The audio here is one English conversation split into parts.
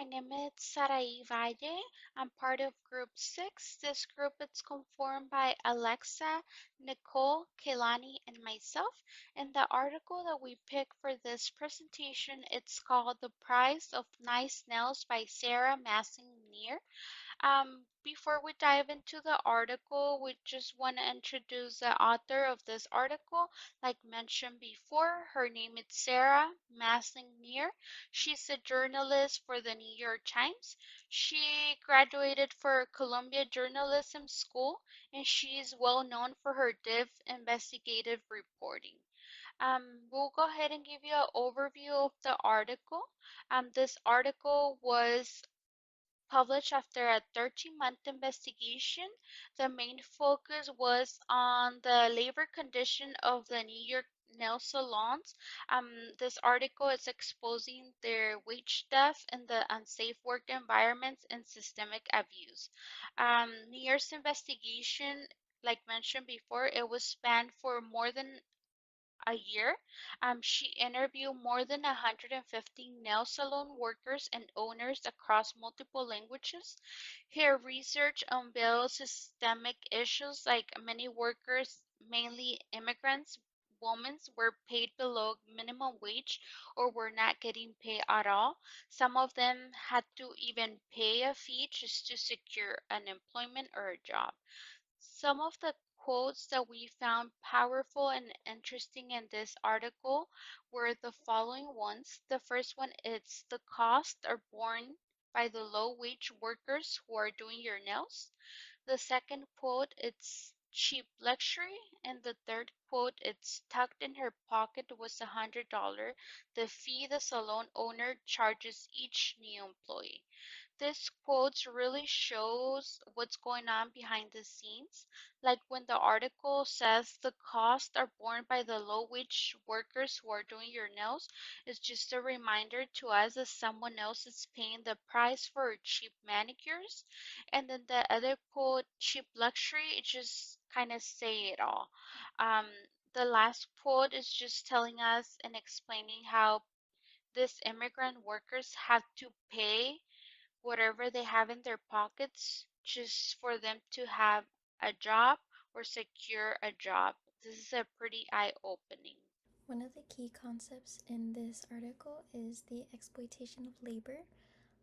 My name is Sarai Valle. I'm part of Group 6. This group is conformed by Alexa, Nicole, Kehlani, and myself. And the article that we picked for this presentation, it's called The Price of Nice Nails by Sarah Massing Neer. Before we dive into the article, we just want to introduce the author of this article. Like mentioned before, her name is Sarah Massingnier. She's a journalist for the New York Times. She graduated for Columbia Journalism School, and she is well known for her depth investigative reporting. We'll go ahead and give you an overview of the article. This article was published after a 13-month investigation. The main focus was on the labor condition of the New York nail salons. This article is exposing their wage theft and the unsafe work environments and systemic abuse. New York's investigation, like mentioned before, it was spanned for more than a year. She interviewed more than 150 nail salon workers and owners across multiple languages. Her research unveils systemic issues like many workers, mainly immigrants, women, were paid below minimum wage or were not getting paid at all. Some of them had to even pay a fee just to secure an employment or a job. Some of the quotes that we found powerful and interesting in this article were the following ones. The first one is the costs are borne by the low wage workers who are doing your nails. The second quote it's cheap luxury, and the third quote it's tucked in her pocket was $100, the fee the salon owner charges each new employee. This quotes really shows what's going on behind the scenes. Like when the article says the costs are borne by the low wage workers who are doing your nails, it's just a reminder to us that someone else is paying the price for cheap manicures. And then the other quote, cheap luxury, it just kind of say it all. Um, the last quote is just telling us and explaining how these immigrant workers have to pay whatever they have in their pockets just for them to have a job or secure a job. This is a pretty eye-opening. One of the key concepts in this article is the exploitation of labor,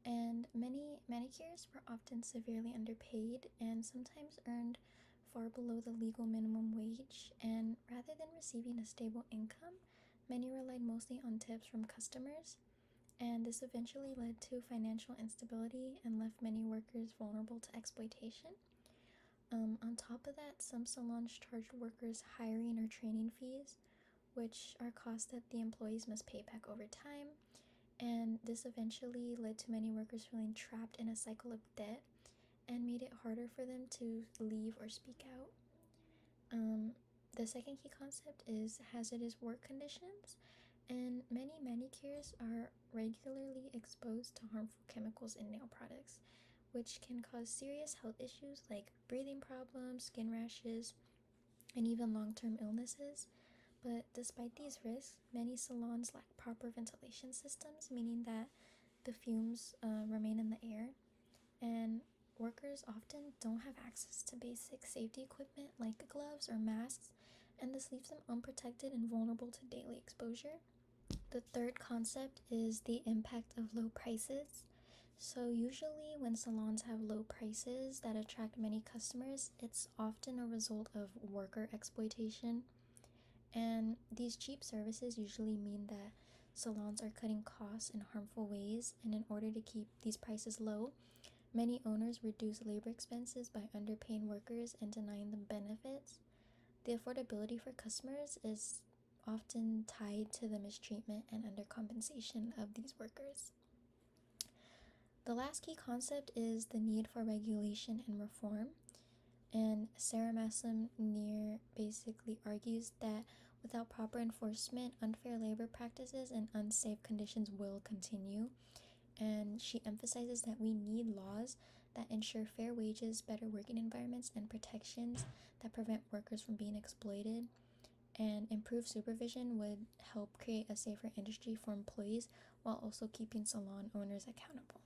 and many manicures were often severely underpaid and sometimes earned far below the legal minimum wage. And rather than receiving a stable income, many relied mostly on tips from customers, and this eventually led to financial instability and left many workers vulnerable to exploitation. On top of that, some salons charged workers hiring or training fees, which are costs that the employees must pay back over time. And this eventually led to many workers feeling trapped in a cycle of debt and made it harder for them to leave or speak out. Um, the second key concept is hazardous work conditions, and many manicures are regularly exposed to harmful chemicals in nail products, which can cause serious health issues like breathing problems, skin rashes, and even long term illnesses. But despite these risks, many salons lack proper ventilation systems, meaning that the fumes remain in the air, and workers often don't have access to basic safety equipment like gloves or masks, and this leaves them unprotected and vulnerable to daily exposure. The third concept is the impact of low prices. So, usually, when salons have low prices that attract many customers, it's often a result of worker exploitation. And these cheap services usually mean that salons are cutting costs in harmful ways, and in order to keep these prices low, many owners reduce labor expenses by underpaying workers and denying them benefits. The affordability for customers is often tied to the mistreatment and undercompensation of these workers. The last key concept is the need for regulation and reform. And Sarah Massam Neer basically argues that without proper enforcement, unfair labor practices and unsafe conditions will continue. And she emphasizes that we need laws that ensure fair wages, better working environments, and protections that prevent workers from being exploited. And improved supervision would help create a safer industry for employees while also keeping salon owners accountable.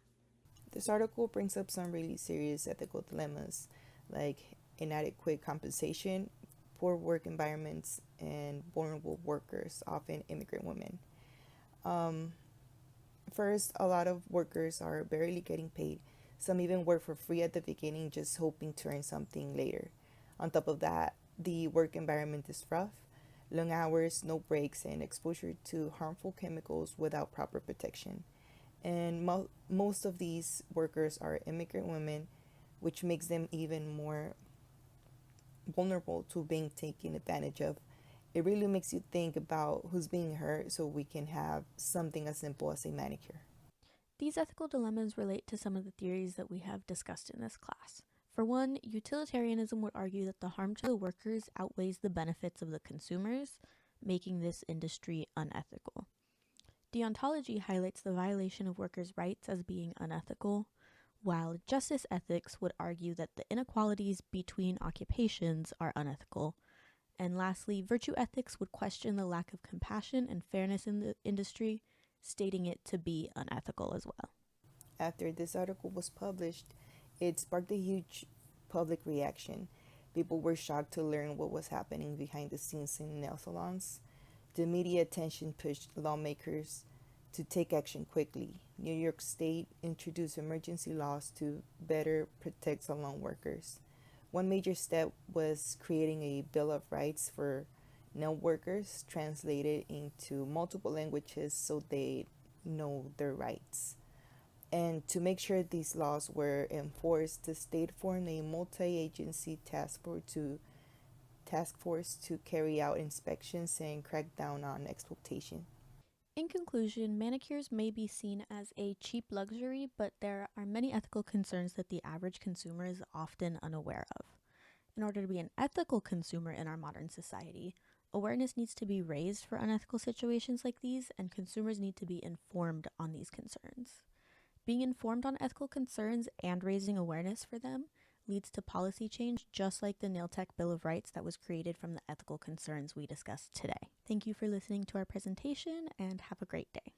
This article brings up some really serious ethical dilemmas like inadequate compensation, poor work environments, and vulnerable workers, often immigrant women. Um, First, a lot of workers are barely getting paid. Some even work for free at the beginning, just hoping to earn something later. On top of that, the work environment is rough, long hours, no breaks, and exposure to harmful chemicals without proper protection. And most of these workers are immigrant women, which makes them even more vulnerable to being taken advantage of. It really makes you think about who's being hurt so we can have something as simple as a manicure. These ethical dilemmas relate to some of the theories that we have discussed in this class. For one, utilitarianism would argue that the harm to the workers outweighs the benefits of the consumers, making this industry unethical. Deontology highlights the violation of workers' rights as being unethical, while justice ethics would argue that the inequalities between occupations are unethical. And lastly, virtue ethics would question the lack of compassion and fairness in the industry, stating it to be unethical as well. After this article was published, it sparked a huge public reaction. People were shocked to learn what was happening behind the scenes in nail salons. The media attention pushed lawmakers to take action quickly. New York State introduced emergency laws to better protect salon workers. One major step was creating a Bill of Rights for nail workers, translated into multiple languages so they know their rights. And to make sure these laws were enforced, the state formed a multi-agency task force to carry out inspections and crack down on exploitation. In conclusion, manicures may be seen as a cheap luxury, but there are many ethical concerns that the average consumer is often unaware of. In order to be an ethical consumer in our modern society, awareness needs to be raised for unethical situations like these, and consumers need to be informed on these concerns. Being informed on ethical concerns and raising awareness for them leads to policy change, just like the Nail Tech Bill of Rights that was created from the ethical concerns we discussed today. Thank you for listening to our presentation and have a great day.